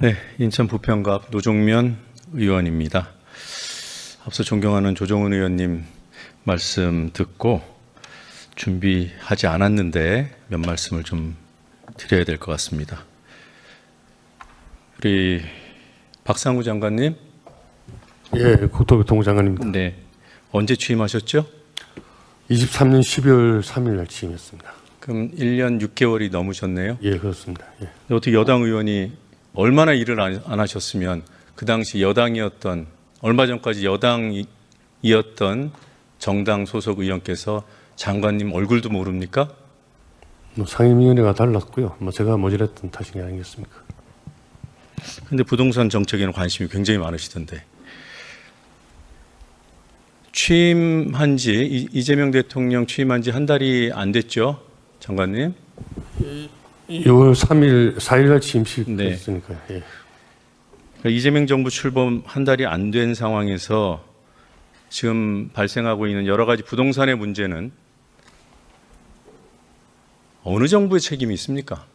네, 인천 부평갑 노종면 의원입니다. 앞서 존경하는 조정훈 의원님 말씀 듣고 준비하지 않았는데 몇 말씀을 좀 드려야 될 것 같습니다. 우리 박상우 장관님. 예, 국토교통부 장관입니다. 네, 언제 취임하셨죠? 23년 12월 3일 날 취임했습니다. 그럼 1년 6개월이 넘으셨네요. 예, 그렇습니다. 예. 어떻게 여당 의원이 얼마나 일을 안 하셨으면 그 당시 여당이었던, 얼마 전까지 여당이었던 정당 소속 의원께서 장관님 얼굴도 모릅니까? 상임위원회가 달랐고요. 제가 모질했던 탓인 게 아니겠습니까? 근데 부동산 정책에는 관심이 굉장히 많으시던데. 취임한 지, 이재명 대통령 취임한 지 한 달이 안 됐죠, 장관님? 6월 3일, 4일 날 취임식 했으니까요. 예. 그러니까 이재명 정부 출범 한 달이 안 된 상황에서 지금 발생하고 있는 여러 가지 부동산의 문제는 어느 정부의 책임이 있습니까?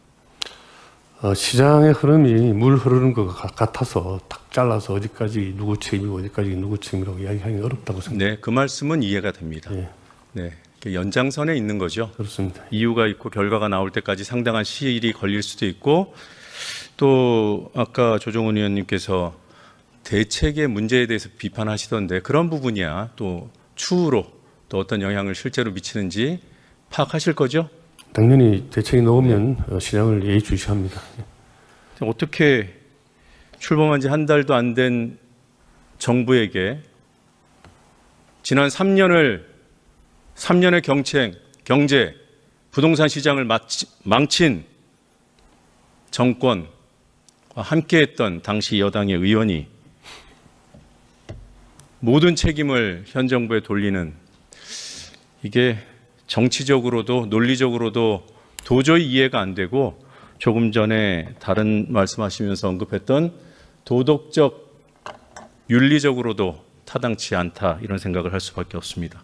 시장의 흐름이 물 흐르는 것 같아서 탁 잘라서 어디까지 누구 책임이고 어디까지 누구 책임이라고 이야기하기 어렵다고 생각합니다. 네, 그 말씀은 이해가 됩니다. 예. 네, 연장선에 있는 거죠. 그렇습니다. 이유가 있고 결과가 나올 때까지 상당한 시일이 걸릴 수도 있고, 또 아까 조정훈 의원님께서 대책의 문제에 대해서 비판하시던데 그런 부분이야 또 추후로 또 어떤 영향을 실제로 미치는지 파악하실 거죠? 당연히 대책이 나오면 시장을 예의주시합니다. 어떻게 출범한 지 한 달도 안 된 정부에게 지난 3년의 경제, 부동산 시장을 망친 정권과 함께했던 당시 여당의 의원이 모든 책임을 현 정부에 돌리는, 이게 정치적으로도 논리적으로도 도저히 이해가 안 되고, 조금 전에 다른 말씀하시면서 언급했던 도덕적, 윤리적으로도 타당치 않다, 이런 생각을 할 수밖에 없습니다.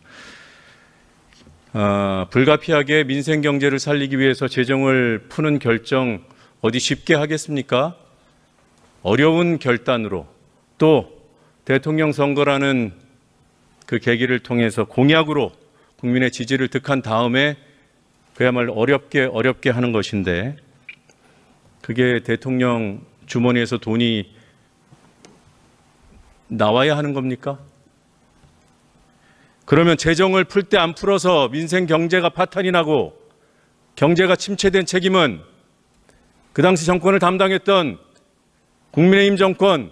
불가피하게 민생 경제를 살리기 위해서 재정을 푸는 결정 어디 쉽게 하겠습니까? 어려운 결단으로, 또 대통령 선거라는 그 계기를 통해서 공약으로 국민의 지지를 득한 다음에 그야말로 어렵게 하는 것인데, 그게 대통령 주머니에서 돈이 나와야 하는 겁니까? 그러면 재정을 풀 때 안 풀어서 민생 경제가 파탄이 나고 경제가 침체된 책임은 그 당시 정권을 담당했던 국민의힘 정권,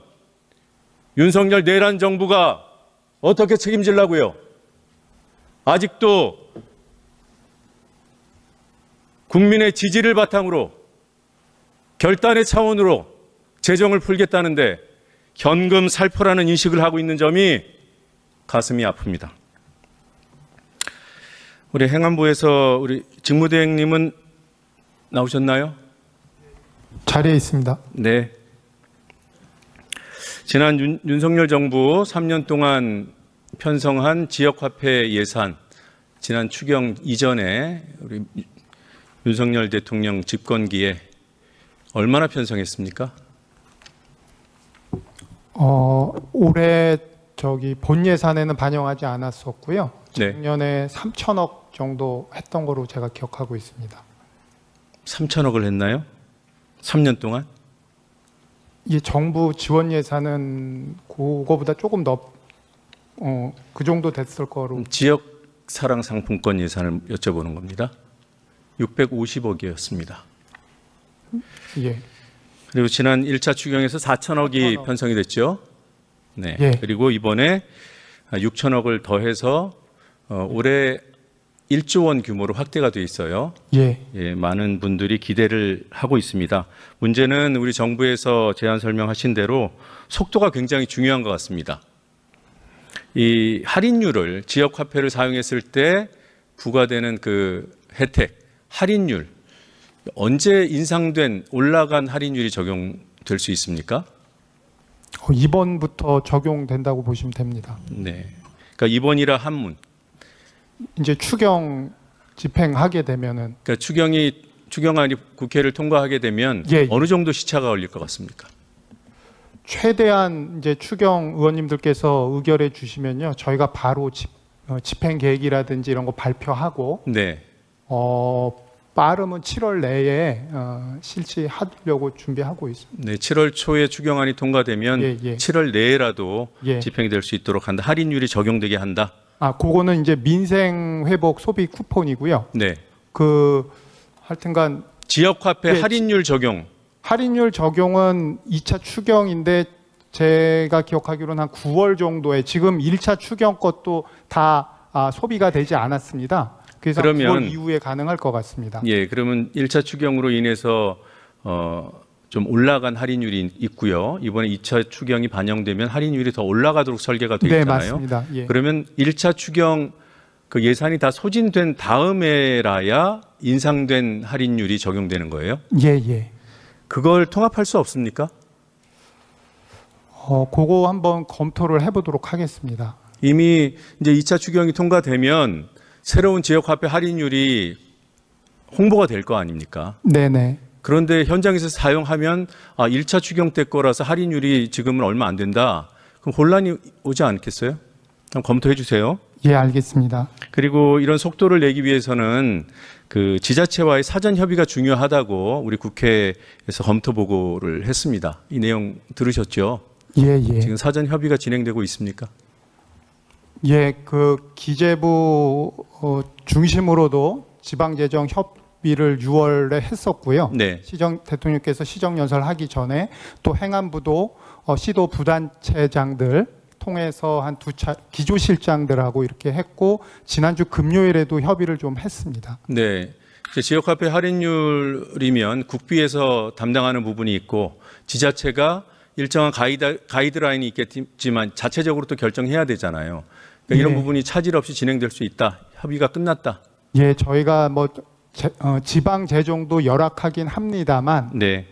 윤석열 내란 정부가 어떻게 책임지려고요? 아직도 국민의 지지를 바탕으로 결단의 차원으로 재정을 풀겠다는데 현금 살포라는 인식을 하고 있는 점이 가슴이 아픕니다. 우리 행안부에서 우리 직무대행님은 나오셨나요? 자리에 있습니다. 네. 지난 윤석열 정부 3년 동안 편성한 지역화폐 예산, 지난 추경 이전에 우리 윤석열 대통령 집권기에 얼마나 편성했습니까? 올해 본 예산에는 반영하지 않았었고요. 네. 작년에 3천억 정도 했던 거로 제가 기억하고 있습니다. 3천억을 했나요? 3년 동안? 이 정부 지원 예산은 그거보다 조금 그 정도 됐을 거로. 지역 사랑 상품권 예산을 여쭤보는 겁니다. 650억이었습니다. 예. 그리고 지난 1차 추경에서 4천억이 편성이 됐죠. 네. 예. 그리고 이번에 6천억을 더해서 올해 1조 원 규모로 확대가 돼 있어요. 예. 예, 많은 분들이 기대를 하고 있습니다. 문제는 우리 정부에서 제안 설명하신 대로 속도가 굉장히 중요한 것 같습니다. 이 할인율을, 지역 화폐를 사용했을 때 부과되는 그 혜택, 할인율, 언제 인상된 올라간 할인율이 적용될 수 있습니까? 이번부터 적용된다고 보시면 됩니다. 네. 그러니까 이번이라 한문. 이제 추경 집행하게 되면은. 그러니까 추경안이 국회를 통과하게 되면 예. 어느 정도 시차가 걸릴 것 같습니까? 최대한 이제 추경 의원님들께서 의결해 주시면요, 저희가 바로 집행 계획이라든지 이런 거 발표하고 네. 빠르면 7월 내에 실시하려고 준비하고 있습니다. 네, 7월 초에 추경안이 통과되면 예, 예. 7월 내라도 예. 집행될 수 있도록 한다. 할인율이 적용되게 한다. 그거는 이제 민생 회복 소비 쿠폰이고요. 네. 하여튼간 지역화폐 예, 할인율 적용. 할인율 적용은 2차 추경인데 제가 기억하기로는 한 9월 정도에 지금 1차 추경 것도 다 소비가 되지 않았습니다. 그래서 그러면 9월 이후에 가능할 것 같습니다. 예, 그러면 1차 추경으로 인해서 좀 올라간 할인율이 있고요. 이번에 2차 추경이 반영되면 할인율이 더 올라가도록 설계가 되어 네, 있잖아요. 맞습니다. 예. 그러면 1차 추경 그 예산이 다 소진된 다음에라야 인상된 할인율이 적용되는 거예요? 예, 예. 그걸 통합할 수 없습니까? 그거 한번 검토를 해보도록 하겠습니다. 이미 이제 2차 추경이 통과되면 새로운 지역화폐 할인율이 홍보가 될 거 아닙니까? 네네. 그런데 현장에서 사용하면 1차 추경 때 거라서 할인율이 지금은 얼마 안 된다. 그럼 혼란이 오지 않겠어요? 그럼 검토해 주세요. 예, 알겠습니다. 그리고 이런 속도를 내기 위해서는 그 지자체와의 사전 협의가 중요하다고 우리 국회에서 검토 보고를 했습니다. 이 내용 들으셨죠? 예, 예. 지금 사전 협의가 진행되고 있습니까? 예, 그 기재부 중심으로도 지방재정 협의를 6월에 했었고요. 네. 대통령께서 시정연설하기 전에 또 행안부도 시도 부단체장들 통해서 한 2차 기조실장들하고 이렇게 했고 지난주 금요일에도 협의를 좀 했습니다. 네. 지역화폐 할인율이면 국비에서 담당하는 부분이 있고 지자체가 일정한 가이드라인이 있겠지만 자체적으로 또 결정해야 되잖아요. 그러니까 이런 네. 부분이 차질 없이 진행될 수 있다. 협의가 끝났다. 예, 저희가 지방 재정도 열악하긴 합니다만 네.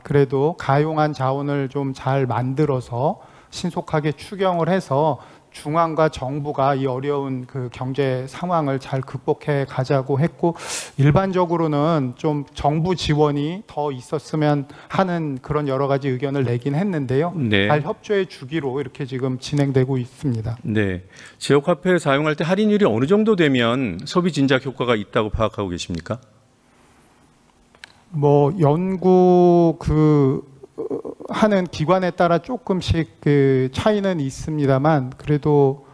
그래도 가용한 자원을 좀 잘 만들어서 신속하게 추경을 해서 중앙과 정부가 이 어려운 그 경제 상황을 잘 극복해 가자고 했고 일반적으로는 좀 정부 지원이 더 있었으면 하는 그런 여러 가지 의견을 내긴 했는데요. 네. 잘 협조해 주기로 이렇게 지금 진행되고 있습니다. 네. 지역화폐를 사용할 때 할인율이 어느 정도 되면 소비 진작 효과가 있다고 파악하고 계십니까? 연구 하는 기관에 따라 조금씩 그 차이는 있습니다만 그래도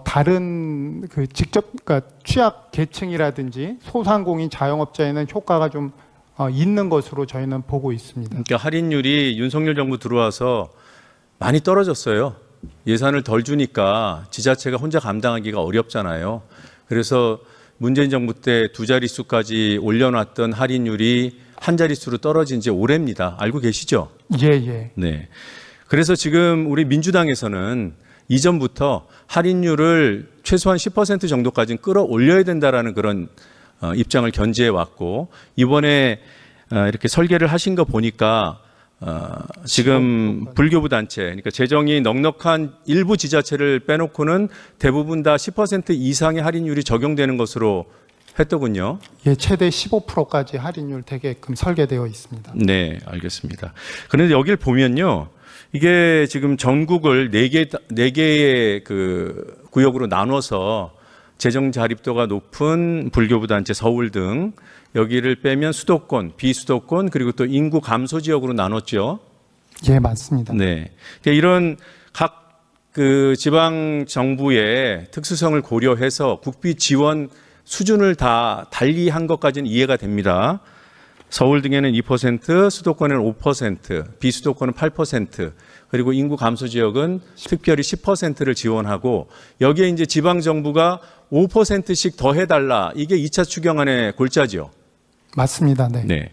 다른 그러니까 취약 계층이라든지 소상공인 자영업자에는 효과가 좀 있는 것으로 저희는 보고 있습니다. 그러니까 할인율이 윤석열 정부 들어와서 많이 떨어졌어요. 예산을 덜 주니까 지자체가 혼자 감당하기가 어렵잖아요. 그래서 문재인 정부 때 2자릿수까지 올려놨던 할인율이 한 자릿수로 떨어진 지 오래입니다. 알고 계시죠? 예, 예. 네. 그래서 지금 우리 민주당에서는 이전부터 할인율을 최소한 10% 정도까지는 끌어올려야 된다라는 그런 입장을 견지해 왔고 이번에 이렇게 설계를 하신 거 보니까 지금 불교부 단체, 그러니까 재정이 넉넉한 일부 지자체를 빼놓고는 대부분 다 10% 이상의 할인율이 적용되는 것으로 했더군요. 예, 최대 15%까지 할인율 되게끔 설계되어 있습니다. 네, 알겠습니다. 그런데 여기를 보면요. 이게 지금 전국을 4개의 그 구역으로 나눠서 재정 자립도가 높은 불교부 단체 서울 등 여기를 빼면 수도권, 비수도권 그리고 또 인구 감소 지역으로 나눴죠. 예, 맞습니다. 네. 이런 각 그 지방 정부의 특수성을 고려해서 국비 지원 수준을 다 달리한 것까지는 이해가 됩니다. 서울 등에는 2%, 수도권에는 5%, 비수도권은 8%, 그리고 인구 감소 지역은 특별히 10%를 지원하고 여기에 이제 지방 정부가 5%씩 더 해달라. 이게 2차 추경안의 골자죠. 맞습니다. 네. 네.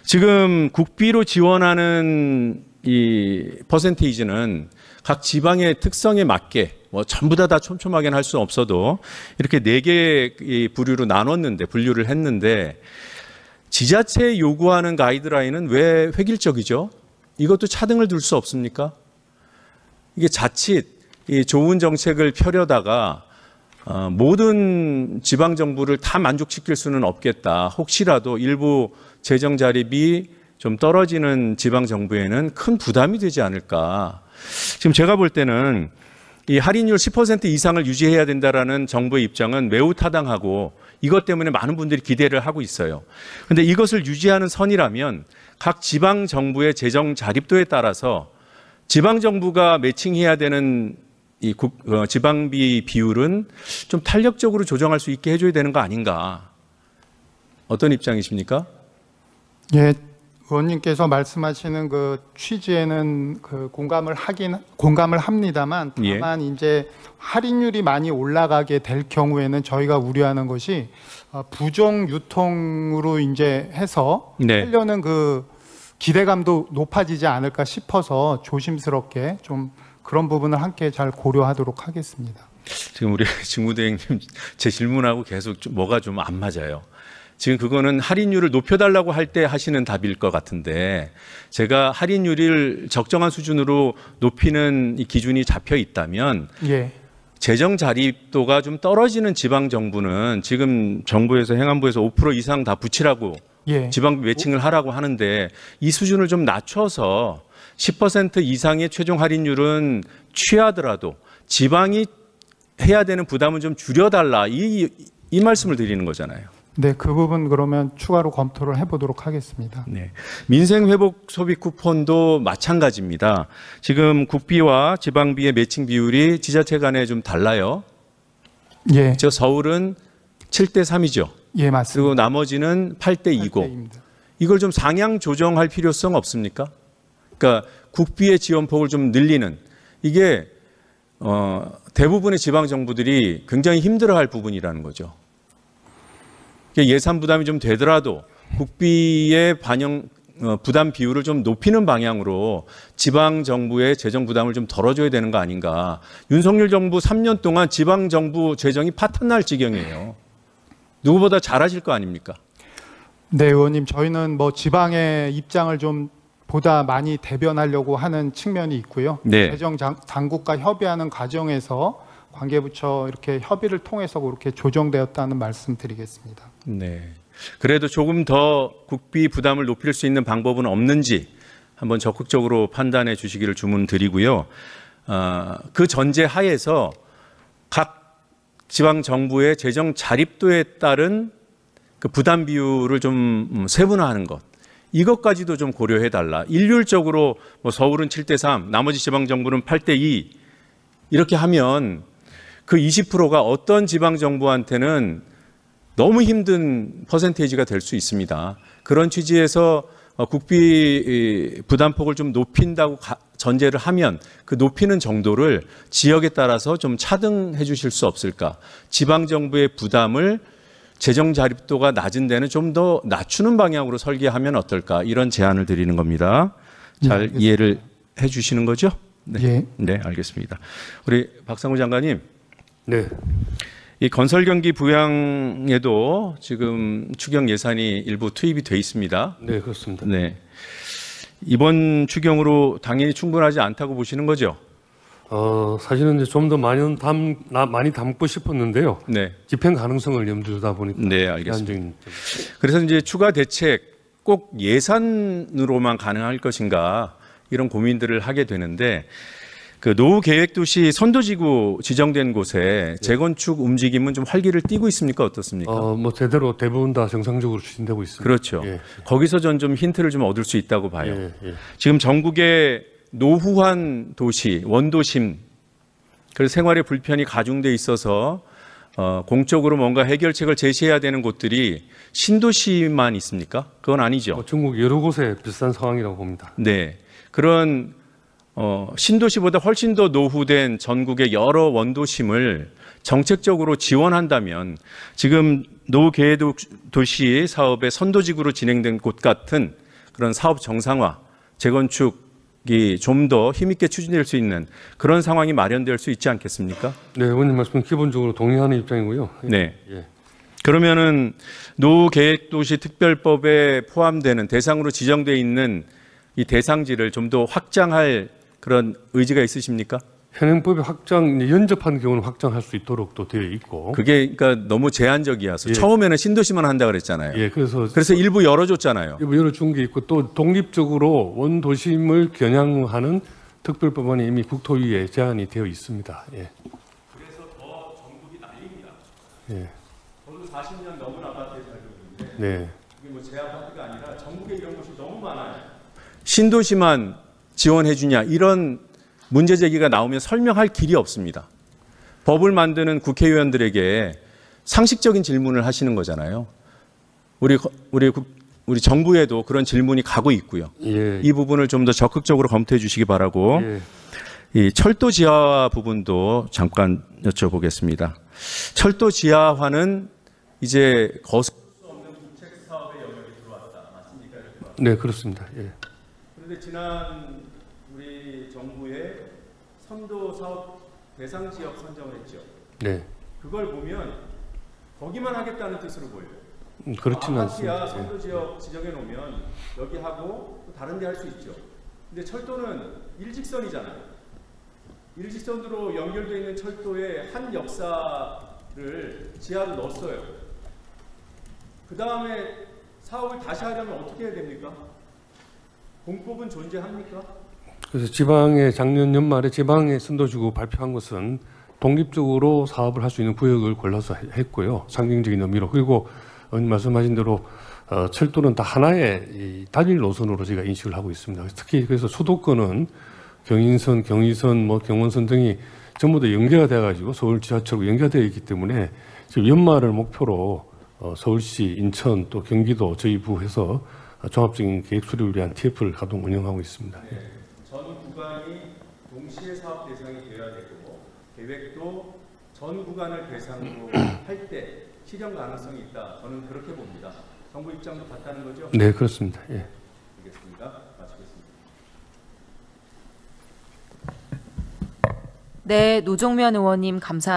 지금 국비로 지원하는 이 퍼센테이지는 각 지방의 특성에 맞게 전부 다 촘촘하게는 할 수 없어도 이렇게 4개의 부류로 나눴는데 분류를 했는데 지자체에 요구하는 가이드라인은 왜 획일적이죠? 이것도 차등을 둘 수 없습니까? 이게 자칫 이 좋은 정책을 펴려다가 모든 지방 정부를 다 만족시킬 수는 없겠다. 혹시라도 일부 재정 자립이 좀 떨어지는 지방 정부에는 큰 부담이 되지 않을까. 지금 제가 볼 때는 이 할인율 10% 이상을 유지해야 된다라는 정부의 입장은 매우 타당하고 이것 때문에 많은 분들이 기대를 하고 있어요. 그런데 이것을 유지하는 선이라면 각 지방 정부의 재정 자립도에 따라서 지방 정부가 매칭해야 되는 이 지방비 비율은 좀 탄력적으로 조정할 수 있게 해줘야 되는 거 아닌가. 어떤 입장이십니까? 예, 의원님께서 말씀하시는 그 취지에는 그 공감을 합니다만 다만 이제 할인율이 많이 올라가게 될 경우에는 저희가 우려하는 것이 부정 유통으로 이제 해서 하려는 그 기대감도 높아지지 않을까 싶어서 조심스럽게 좀 그런 부분을 함께 잘 고려하도록 하겠습니다. 지금 우리 직무대행님 제 질문하고 계속 뭐가 좀 안 맞아요. 지금 그거는 할인율을 높여달라고 할 때 하시는 답일 것 같은데 제가 할인율을 적정한 수준으로 높이는 이 기준이 잡혀 있다면 재정 자립도가 좀 떨어지는 지방 정부는 지금 정부에서 행안부에서 5% 이상 다 붙이라고 지방 매칭을 하라고 하는데 이 수준을 좀 낮춰서 10% 이상의 최종 할인율은 취하더라도 지방이 해야 되는 부담은 좀 줄여달라 이 말씀을 드리는 거잖아요. 네, 그 부분 그러면 추가로 검토를 해보도록 하겠습니다. 네, 민생회복 소비 쿠폰도 마찬가지입니다. 지금 국비와 지방비의 매칭 비율이 지자체 간에 좀 달라요. 저 서울은 7대3이죠. 예, 맞습니다. 그리고 나머지는 8대2고 이걸 좀 상향 조정할 필요성 없습니까? 그러니까 국비의 지원폭을 좀 늘리는 이게 대부분의 지방 정부들이 굉장히 힘들어할 부분이라는 거죠. 예산 부담이 좀 되더라도 국비의 부담 비율을 좀 높이는 방향으로 지방 정부의 재정 부담을 좀 덜어줘야 되는 거 아닌가. 윤석열 정부 3년 동안 지방 정부 재정이 파탄날 지경이에요. 누구보다 잘하실 거 아닙니까? 네, 의원님, 저희는 뭐 지방의 입장을 좀 보다 많이 대변하려고 하는 측면이 있고요. 재정 당국과 협의하는 과정에서 관계부처 이렇게 협의를 통해서 그렇게 조정되었다는 말씀드리겠습니다. 네. 그래도 조금 더 국비 부담을 높일 수 있는 방법은 없는지 한번 적극적으로 판단해 주시기를 주문드리고요. 그 전제 하에서 각 지방 정부의 재정 자립도에 따른 그 부담 비율을 좀 세분화하는 것. 이것까지도 좀 고려해 달라. 일률적으로 뭐 서울은 7대3, 나머지 지방 정부는 8대2 이렇게 하면 그 20%가 어떤 지방 정부한테는 너무 힘든 퍼센테이지가 될 수 있습니다. 그런 취지에서 국비 부담폭을 좀 높인다고 전제를 하면 그 높이는 정도를 지역에 따라서 좀 차등해 주실 수 없을까? 지방 정부의 부담을 재정 자립도가 낮은 데는 좀 더 낮추는 방향으로 설계하면 어떨까? 이런 제안을 드리는 겁니다. 잘 이해를 해 주시는 거죠? 네. 네, 알겠습니다. 우리 박상우 장관님. 네. 이 건설 경기 부양에도 지금 추경 예산이 일부 투입이 돼 있습니다. 네, 그렇습니다. 네. 이번 추경으로 당연히 충분하지 않다고 보시는 거죠? 사실은 이제 좀 더 많이 담고 싶었는데요. 네. 집행 가능성을 염두에 두다 보니까. 네, 알겠습니다. 그래서 이제 추가 대책 꼭 예산으로만 가능할 것인가 이런 고민들을 하게 되는데 그 노후 계획 도시 선도지구 지정된 곳에 재건축 움직임은 좀 활기를 띠고 있습니까? 어떻습니까? 뭐 제대로 대부분 다 정상적으로 추진되고 있습니다. 그렇죠. 거기서 전 좀 힌트를 좀 얻을 수 있다고 봐요. 지금 전국의 노후한 도시, 원도심, 그래서 생활의 불편이 가중돼 있어서 공적으로 뭔가 해결책을 제시해야 되는 곳들이 신도시만 있습니까? 그건 아니죠. 전국 여러 곳에 비슷한 상황이라고 봅니다. 네, 그런 신도시보다 훨씬 더 노후된 전국의 여러 원도심을 정책적으로 지원한다면 지금 노후 계획 도시 사업의 선도지구로 진행된 곳 같은 그런 사업 정상화, 재건축이 좀 더 힘있게 추진될 수 있는 그런 상황이 마련될 수 있지 않겠습니까? 네, 의원님 말씀 기본적으로 동의하는 입장이고요. 네. 그러면은 노후 계획 도시 특별법에 포함되는 대상으로 지정돼 있는 이 대상지를 좀 더 확장할 그런 의지가 있으십니까? 현행법에 확장 연접한 경우는 확장할 수 있도록 또 되어 있고. 그게 그러니까 너무 제한적이어서 예. 처음에는 신도시만 한다 그랬잖아요. 예, 그래서 일부 열어줬잖아요. 열어준 게 있고 또 독립적으로 원도심을 겨냥하는 특별법안이 이미 국토위에 제안이 되어 있습니다. 예. 그래서 더 전국이 난립니다. 예. 저도 40년 넘은 아파트에 살고 있는데 네. 이게 뭐 제 아파트가 아니라 전국에 이런 곳이 너무 많아요. 신도시만 지원해 주냐 이런 문제 제기가 나오면 설명할 길이 없습니다. 법을 만드는 국회의원들에게 상식적인 질문을 하시는 거잖아요. 우리 정부에도 그런 질문이 가고 있고요. 예. 이 부분을 좀 더 적극적으로 검토해 주시기 바라고 예. 이 철도 지하화 부분도 잠깐 여쭤보겠습니다. 철도 지하화는 이제 거슬 수 없는 국책 사업의 영역에 들어왔다. 맞습니까? 네, 그렇습니다. 예. 그런데 지난 우리 정부의 선도 사업 대상 지역 선정을 했죠. 네. 그걸 보면 거기만 하겠다는 뜻으로 보여요. 그렇지는 아파트야 않습니다. 선도 지역 지정해 놓으면 여기 하고 또 다른 데 할 수 있죠. 근데 철도는 일직선이잖아요. 일직선으로 연결되어 있는 철도의 한 역사를 지하로 넣었어요. 그 다음에 사업을 다시 하려면 어떻게 해야 됩니까? 공법은 존재합니까? 그래서 지방에 작년 연말에 지방에 선도지구 발표한 것은 독립적으로 사업을 할 수 있는 구역을 골라서 했고요. 상징적인 의미로. 그리고 말씀하신 대로 철도는 다 하나의 이 단일 노선으로 저희가 인식을 하고 있습니다. 특히 그래서 수도권은 경인선, 경의선, 경원선 등이 전부 다 연계가 돼가지고 서울 지하철과 연계되어 있기 때문에 지금 연말을 목표로 서울시, 인천 또 경기도 저희 부에서 종합적인 계획 수립을 위한 TF를 가동 운영하고 있습니다. 네. 전 구간이 동시에 사업 대상이 되어야 되고 계획도 전 구간을 대상으로 할 때 실현 가능성이 있다. 저는 그렇게 봅니다. 정부 입장도 같다는 거죠? 네, 그렇습니다. 예. 알겠습니다. 마치겠습니다. 네, 노종면 의원님 감사합니다.